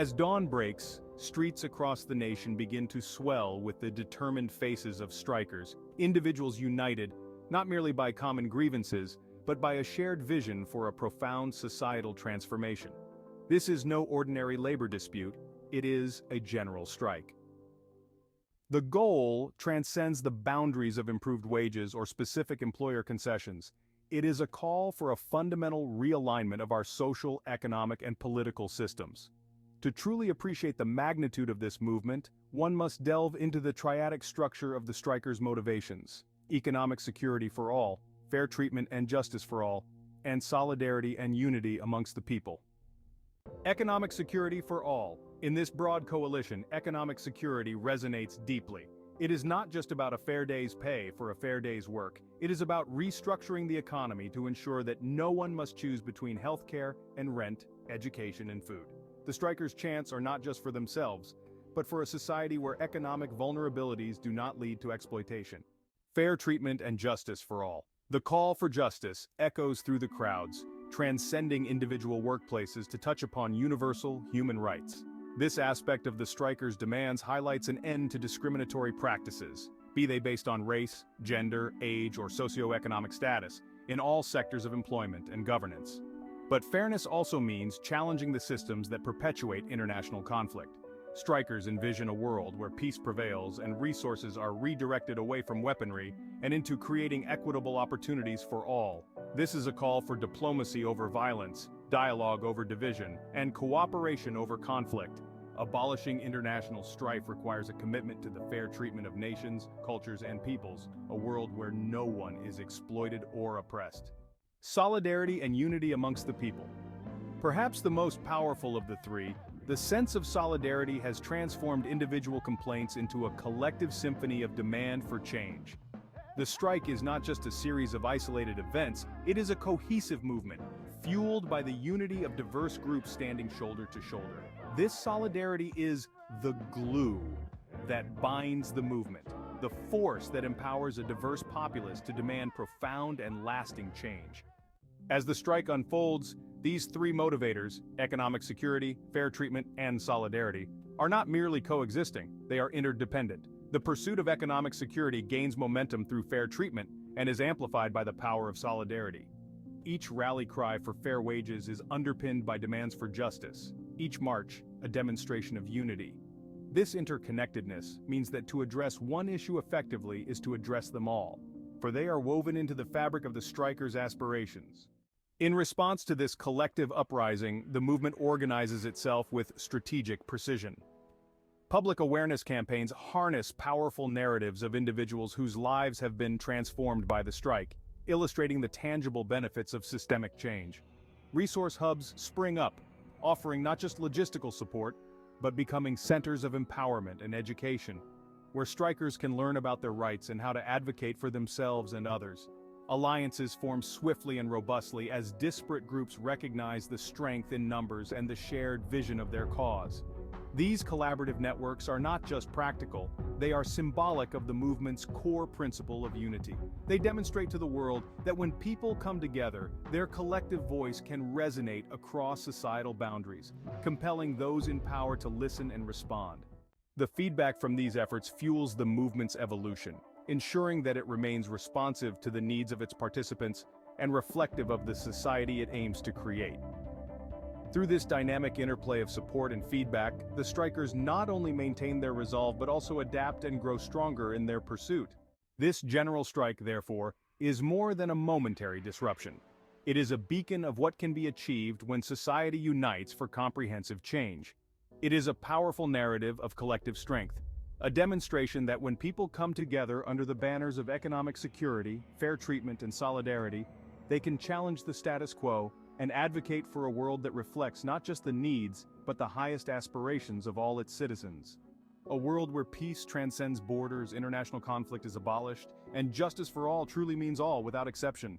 As dawn breaks, streets across the nation begin to swell with the determined faces of strikers, individuals united, not merely by common grievances, but by a shared vision for a profound societal transformation. This is no ordinary labor dispute, it is a general strike. The goal transcends the boundaries of improved wages or specific employer concessions. It is a call for a fundamental realignment of our social, economic, and political systems. To truly appreciate the magnitude of this movement, one must delve into the triadic structure of the strikers' motivations: economic security for all, fair treatment and justice for all, and solidarity and unity amongst the people. Economic security for all. In this broad coalition, economic security resonates deeply. It is not just about a fair day's pay for a fair day's work. It is about restructuring the economy to ensure that no one must choose between healthcare and rent, education and food. The strikers' chants are not just for themselves, but for a society where economic vulnerabilities do not lead to exploitation. Fair treatment and justice for all. The call for justice echoes through the crowds, transcending individual workplaces to touch upon universal human rights. This aspect of the strikers' demands highlights an end to discriminatory practices, be they based on race, gender, age, or socioeconomic status, in all sectors of employment and governance. But fairness also means challenging the systems that perpetuate international conflict. Strikers envision a world where peace prevails and resources are redirected away from weaponry and into creating equitable opportunities for all. This is a call for diplomacy over violence, dialogue over division, and cooperation over conflict. Abolishing international strife requires a commitment to the fair treatment of nations, cultures, and peoples, a world where no one is exploited or oppressed. Solidarity and unity amongst the people. Perhaps the most powerful of the three, the sense of solidarity has transformed individual complaints into a collective symphony of demand for change. The strike is not just a series of isolated events, it is a cohesive movement, fueled by the unity of diverse groups standing shoulder to shoulder. This solidarity is the glue that binds the movement, the force that empowers a diverse populace to demand profound and lasting change. As the strike unfolds, these three motivators, economic security, fair treatment, and solidarity, are not merely coexisting, they are interdependent. The pursuit of economic security gains momentum through fair treatment and is amplified by the power of solidarity. Each rally cry for fair wages is underpinned by demands for justice, each march a demonstration of unity. This interconnectedness means that to address one issue effectively is to address them all, for they are woven into the fabric of the strikers' aspirations. In response to this collective uprising, the movement organizes itself with strategic precision. Public awareness campaigns harness powerful narratives of individuals whose lives have been transformed by the strike, illustrating the tangible benefits of systemic change. Resource hubs spring up, offering not just logistical support, but becoming centers of empowerment and education, where strikers can learn about their rights and how to advocate for themselves and others. Alliances form swiftly and robustly as disparate groups recognize the strength in numbers and the shared vision of their cause. These collaborative networks are not just practical, they are symbolic of the movement's core principle of unity. They demonstrate to the world that when people come together, their collective voice can resonate across societal boundaries, compelling those in power to listen and respond. The feedback from these efforts fuels the movement's evolution, ensuring that it remains responsive to the needs of its participants and reflective of the society it aims to create. Through this dynamic interplay of support and feedback, the strikers not only maintain their resolve but also adapt and grow stronger in their pursuit. This general strike, therefore, is more than a momentary disruption. It is a beacon of what can be achieved when society unites for comprehensive change. It is a powerful narrative of collective strength, a demonstration that when people come together under the banners of economic security, fair treatment, and solidarity, they can challenge the status quo and advocate for a world that reflects not just the needs, but the highest aspirations of all its citizens. A world where peace transcends borders, international conflict is abolished, and justice for all truly means all without exception.